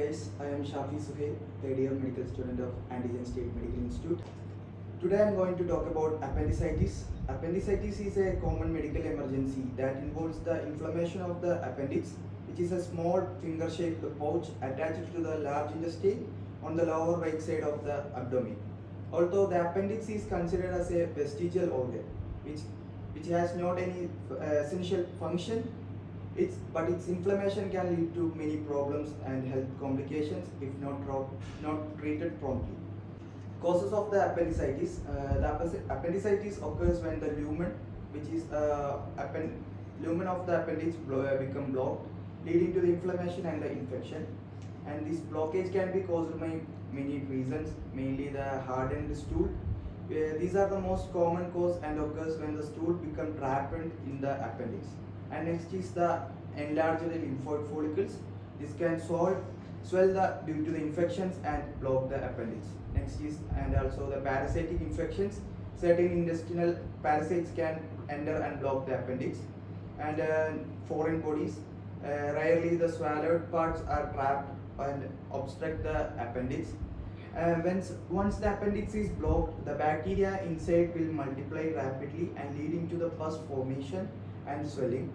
guys, I am Shafi Suhail, third year medical student of Antigen State Medical Institute. Today I am going to talk about appendicitis. Appendicitis is a common medical emergency that involves the inflammation of the appendix, which is a small finger-shaped pouch attached to the large intestine on the lower right side of the abdomen. Although the appendix is considered as a vestigial organ, which has not any essential function, but its inflammation can lead to many problems and health complications if not treated promptly. Causes of the appendicitis. The appendicitis occurs when the lumen, which is lumen of the appendix, become blocked, leading to the inflammation and the infection. And this blockage can be caused by many reasons, mainly the hardened stool. These are the most common cause and occurs when the stool becomes trapped in the appendix. And next is the enlarged lymphoid follicles. This can swell due to the infections and block the appendix. Next is and also the parasitic infections. Certain intestinal parasites can enter and block the appendix. And foreign bodies. Rarely the swallowed parts are trapped and obstruct the appendix. Once the appendix is blocked, the bacteria inside will multiply rapidly and leading to the pus formation and swelling.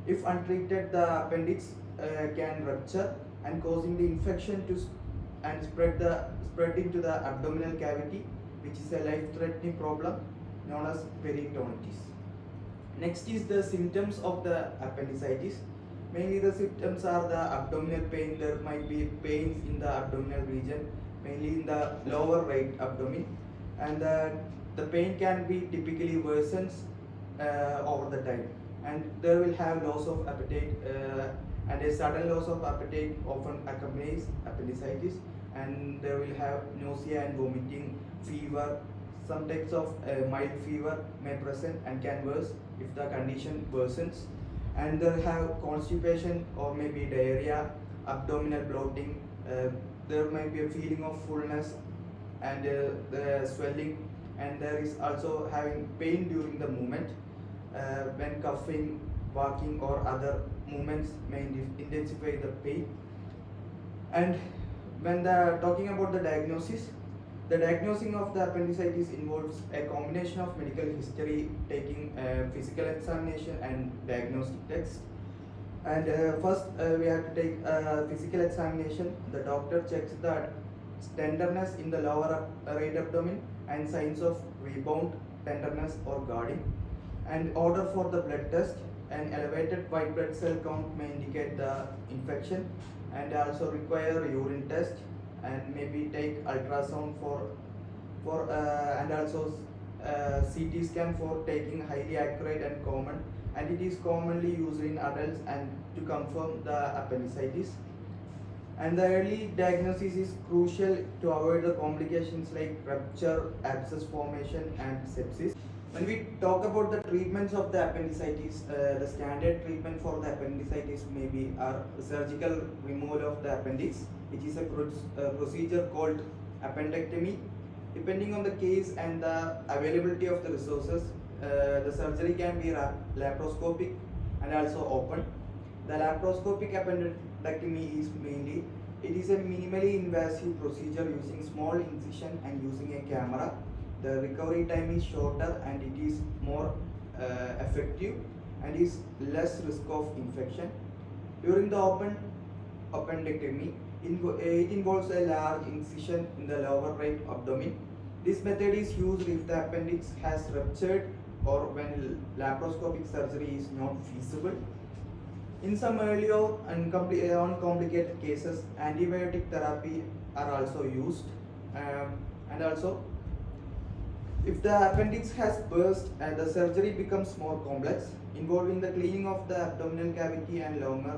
If untreated, the appendix can rupture and causing the infection to spread into the abdominal cavity, which is a life-threatening problem known as peritonitis. Next is the symptoms of the appendicitis. Mainly the symptoms are the abdominal pain. There might be pains in the abdominal region, mainly in the lower right abdomen, and the pain can be typically worsens over the time, and there will have loss of appetite, and a sudden loss of appetite often accompanies appendicitis, and there will have nausea and vomiting, fever. Some types of mild fever may present and can worse if the condition worsens, and they'll have constipation or maybe diarrhea, abdominal bloating. There might be a feeling of fullness and the swelling, and there is also having pain during the movement. When coughing, walking or other movements may intensify the pain. And when talking about the diagnosing of the appendicitis involves a combination of medical history, taking physical examination and diagnostic tests. And first we have to take physical examination. The doctor checks the tenderness in the lower right abdomen and signs of rebound, tenderness or guarding. And order for the blood test. An elevated white blood cell count may indicate the infection, and also require urine test, and maybe take ultrasound and also CT scan for taking highly accurate and common, and it is commonly used in adults and to confirm the appendicitis. And the early diagnosis is crucial to avoid the complications like rupture, abscess formation and sepsis. When we talk about the treatments of the appendicitis, the standard treatment for the appendicitis may be surgical removal of the appendix, which is a procedure called appendectomy. Depending on the case and the availability of the resources, the surgery can be laparoscopic and also open. The laparoscopic appendectomy is a minimally invasive procedure using small incision and using a camera. The recovery time is shorter and it is more effective and is less risk of infection. During the open appendectomy, it involves a large incision in the lower right abdomen. This method is used if the appendix has ruptured or when laparoscopic surgery is not feasible. In some early or uncomplicated cases, antibiotic therapy are also used, and also if the appendix has burst and the surgery becomes more complex, involving the cleaning of the abdominal cavity and longer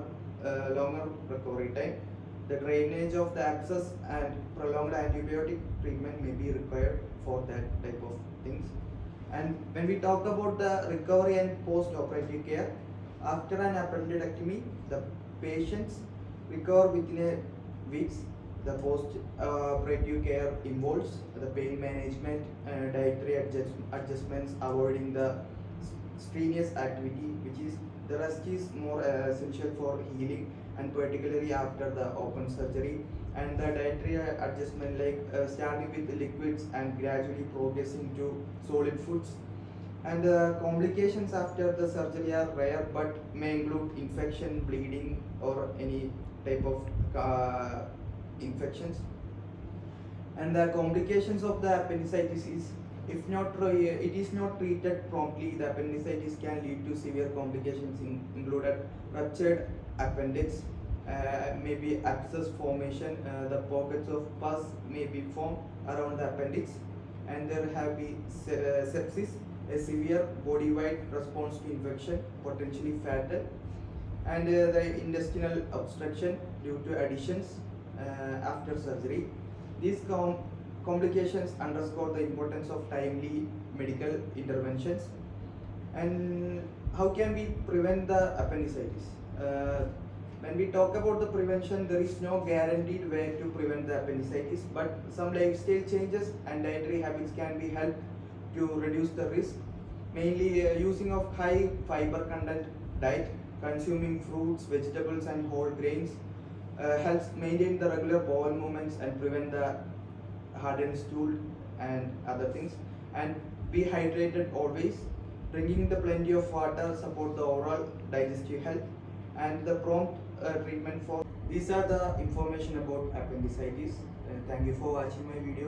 recovery time, the drainage of the abscess and prolonged antibiotic treatment may be required for that type of things. And when we talk about the recovery and post-operative care, after an appendectomy, the patients recover within weeks. The post-operative care involves the pain management, dietary adjustments, avoiding the strenuous activity, which is the rest is more essential for healing and particularly after the open surgery, and the dietary adjustment like starting with liquids and gradually progressing to solid foods. And complications after the surgery are rare but may include infection, bleeding, or any type of infections. And the complications of the appendicitis is, if not it is not treated promptly, the appendicitis can lead to severe complications included ruptured appendix, maybe abscess formation, the pockets of pus may be formed around the appendix, and there have been sepsis, a severe body-wide response to infection, potentially fatal, and the intestinal obstruction due to adhesions after surgery. These complications underscore the importance of timely medical interventions. And how can we prevent the appendicitis? When we talk about the prevention, there is no guaranteed way to prevent the appendicitis, but some lifestyle changes and dietary habits can be helped to reduce the risk. Mainly using of high fiber content diet, consuming fruits, vegetables, and whole grains helps maintain the regular bowel movements and prevent the hardened stool and other things. And be hydrated always. Drinking the plenty of water support the overall digestive health, and the prompt treatment for these are the information about appendicitis. Thank you for watching my video.